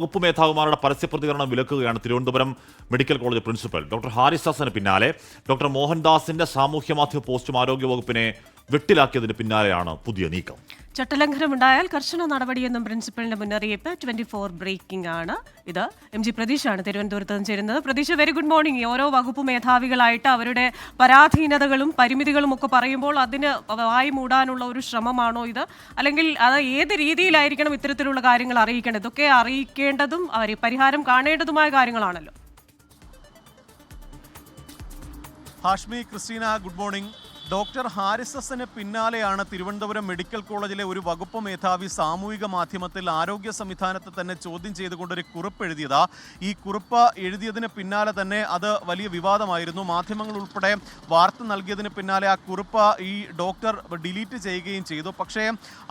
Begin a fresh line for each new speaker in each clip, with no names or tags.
വകുപ്പ് മേധാവിമാരുടെ പരസ്യ പ്രതികരണം വിലക്കുകയാണ് Thiruvananthapuram medical college principal. Doctor Haris ഹസന് പിന്നാലെ ഡോക്ടർ മോഹൻദാസിന്റെ സാമൂഹ്യമാധ്യമ പോസ്റ്റും ആരോഗ്യവകുപ്പിനെ വെട്ടിലാക്കിയതിന് പിന്നാലെയാണ് പുതിയ നീക്കം.
ചട്ടലംഘനമുണ്ടായാൽ കർശന നടപടിയെന്നും പ്രിൻസിപ്പലിന്റെ മുന്നറിയിപ്പ്. 24 ബ്രേക്കിംഗ് ആണ് ഇത്. MG പ്രതീഷാണ് തിരുവനന്തപുരത്ത് നിന്ന് ചേരുന്നത്. Pratheesh, very good morning. ഓരോ വകുപ്പ് മേധാവികളായിട്ട് അവരുടെ പരാധീനതകളും പരിമിതികളും ഒക്കെ പറയുമ്പോൾ അതിന് വായി മൂടാനുള്ള ഒരു ശ്രമമാണോ ഇത്, അല്ലെങ്കിൽ അത് ഏത് രീതിയിലായിരിക്കണം ഇത്തരത്തിലുള്ള കാര്യങ്ങൾ അറിയിക്കേണ്ടത്? ഇതൊക്കെ അറിയിക്കേണ്ടതും അവർ പരിഹാരം കാണേണ്ടതുമായ കാര്യങ്ങളാണല്ലോ.
Hashmi, Christina, good morning. Doctor Haris ഹസന് പിന്നാലെയാണ് തിരുവനന്തപുരം മെഡിക്കൽ കോളേജിലെ ഒരു വകുപ്പ് മേധാവി സാമൂഹിക മാധ്യമത്തിൽ ആരോഗ്യ സംവിധാനത്തെ തന്നെ ചോദ്യം ചെയ്തുകൊണ്ടൊരു കുറിപ്പ് എഴുതിയത്. ഈ കുറിപ്പ് എഴുതിയതിന് പിന്നാലെ തന്നെ അത് വലിയ വിവാദമായിരുന്നു. മാധ്യമങ്ങൾ ഉൾപ്പെടെ വാർത്ത നൽകിയതിന് പിന്നാലെ ആ കുറിപ്പ് ഈ ഡോക്ടർ ഡിലീറ്റ് ചെയ്യുകയും ചെയ്തു. പക്ഷേ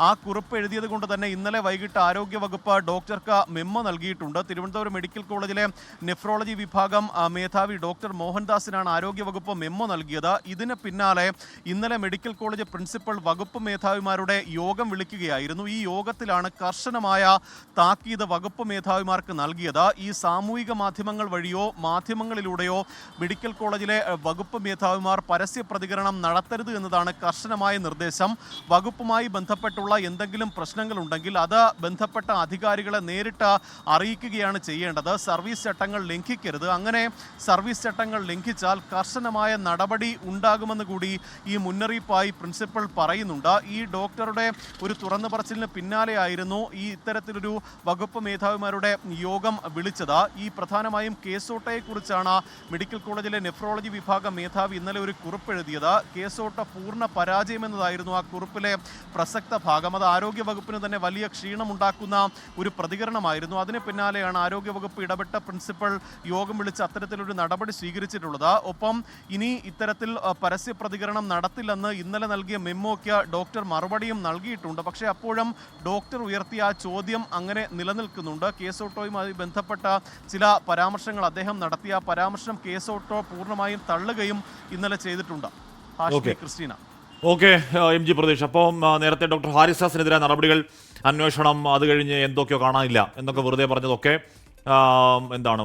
ആ കുറിപ്പ് എഴുതിയത് കൊണ്ട് തന്നെ ഇന്നലെ വൈകിട്ട് ആരോഗ്യ വകുപ്പ് ഡോക്ടർക്ക് മെമ്മോ നൽകിയിട്ടുണ്ട്. തിരുവനന്തപുരം മെഡിക്കൽ കോളേജിലെ നെഫ്രോളജി വിഭാഗം മേധാവി ഡോക്ടർ മോഹൻദാസിനാണ് ആരോഗ്യ വകുപ്പ് മെമ്മോ നൽകിയത്. ഇതിന് പിന്നാലെ ഇന്നലെ മെഡിക്കൽ കോളേജ് പ്രിൻസിപ്പൽ വകുപ്പ് മേധാവിമാരുടെ യോഗം വിളിക്കുകയായിരുന്നു. ഈ യോഗത്തിലാണ് കർശനമായ താക്കീത് വകുപ്പ് മേധാവിമാർക്ക് നൽകിയത്. ഈ സാമൂഹിക മാധ്യമങ്ങൾ വഴിയോ മാധ്യമങ്ങളിലൂടെയോ മെഡിക്കൽ കോളേജിലെ വകുപ്പ് മേധാവിമാർ പരസ്യ പ്രതികരണം നടത്തരുത് എന്നതാണ് കർശനമായ നിർദ്ദേശം. വകുപ്പുമായി ബന്ധപ്പെട്ടുള്ള എന്തെങ്കിലും പ്രശ്നങ്ങളുണ്ടെങ്കിൽ അത് ബന്ധപ്പെട്ട അധികാരികളെ നേരിട്ട് അറിയിക്കുകയാണ് ചെയ്യേണ്ടത്. സർവീസ് ചട്ടങ്ങൾ ലംഘിക്കരുത്. അങ്ങനെ സർവീസ് ചട്ടങ്ങൾ ലംഘിച്ചാൽ കർശനമായ നടപടി ഉണ്ടാകുമെന്ന് കൂടി ഈ മുന്നറിയിപ്പായി പ്രിൻസിപ്പൽ പറയുന്നുണ്ട്. ഈ ഡോക്ടറുടെ ഒരു തുറന്നു പറച്ചിലിന് പിന്നാലെയായിരുന്നു ഈ ഇത്തരത്തിലൊരു വകുപ്പ് മേധാവിമാരുടെ യോഗം വിളിച്ചത്. ഈ പ്രധാനമായും കേസോട്ടയെക്കുറിച്ചാണ് മെഡിക്കൽ കോളേജിലെ നെഫ്രോളജി വിഭാഗം മേധാവി ഇന്നലെ ഒരു കുറിപ്പ് എഴുതിയത്. കേസോട്ട പൂർണ്ണ പരാജയമെന്നതായിരുന്നു ആ കുറിപ്പിലെ പ്രസക്ത ഭാഗം. അത് ആരോഗ്യ വകുപ്പിന് തന്നെ വലിയ ക്ഷീണമുണ്ടാക്കുന്ന ഒരു പ്രതികരണമായിരുന്നു. അതിന് പിന്നാലെയാണ് ആരോഗ്യവകുപ്പ് ഇടപെട്ട പ്രിൻസിപ്പൽ യോഗം വിളിച്ച് അത്തരത്തിലൊരു നടപടി സ്വീകരിച്ചിട്ടുള്ളത്. ഒപ്പം ഇനി ഇത്തരത്തിൽ പരസ്യ പ്രതികരണം നടത്തില്ലെന്ന് ഇന്നലെ നൽകിയ മെമ്മോയ്ക്ക് ഡോക്ടർ മറുപടിയും നൽകിയിട്ടുണ്ട്. പക്ഷേ അപ്പോഴും ഡോക്ടർ ഉയർത്തിയ ആ ചോദ്യം അങ്ങനെ നിലനിൽക്കുന്നുണ്ട്. കേസോട്ടോയുമായി ബന്ധപ്പെട്ട ചില പരാമർശങ്ങൾ അദ്ദേഹം നടത്തിയ പരാമർശം കേസോട്ടോ പൂർണ്ണമായും തള്ളുകയും ഇന്നലെ ചെയ്തിട്ടുണ്ട്. ക്രിസ്റ്റീന.
Okay, MG Pratheesh. അപ്പോൾ നേരത്തെ ഡോക്ടർ ഹാരിസ് ഹസനെതിരെ നടപടികൾ, അന്വേഷണം, അത് കഴിഞ്ഞ് എന്തൊക്കെയോ കാണാനില്ല എന്നൊക്കെ വെറുതെ പറഞ്ഞതൊക്കെ എന്താണ്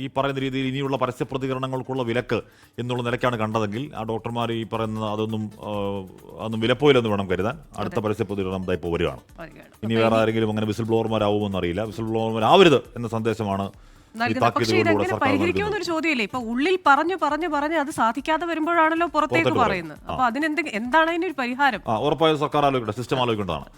ഈ പറയുന്ന രീതിയിൽ ഇനിയുള്ള പരസ്യ പ്രതികരണങ്ങൾക്കുള്ള വിലക്ക് എന്നുള്ള നിലയ്ക്കാണ് കണ്ടതെങ്കിൽ ആ ഡോക്ടർമാർ ഈ പറയുന്നത് അതൊന്നും വിലപ്പോയില്ലെന്ന് വേണം കരുതാൻ. അടുത്ത പരസ്യ പ്രതികരണം ഇപ്പോൾ വരികയാണ്. ഇനി വേറെ ആരെങ്കിലും അങ്ങനെ വിസിൽ ബ്ലോവർമാരാവുമെന്ന് അറിയില്ല. വിസിൽ ബ്ലോവർമാരാവരുത് എന്ന സന്ദേശമാണ്.
പക്ഷേ ഇതെങ്ങനെ പരിഹരിക്കുമെന്നൊരു ചോദ്യമില്ലേ? ഇപ്പൊ ഉള്ളിൽ പറഞ്ഞു അത് സാധിക്കാതെ വരുമ്പോഴാണല്ലോ പുറത്തേക്ക് പറയുന്നത്. അപ്പൊ എന്താണ് അതിനൊരു പരിഹാരം?
ഉറപ്പായും സർക്കാർ ആലോചിക്കട്ടെ, സിസ്റ്റം ആലോചിക്കേണ്ടതാണ്.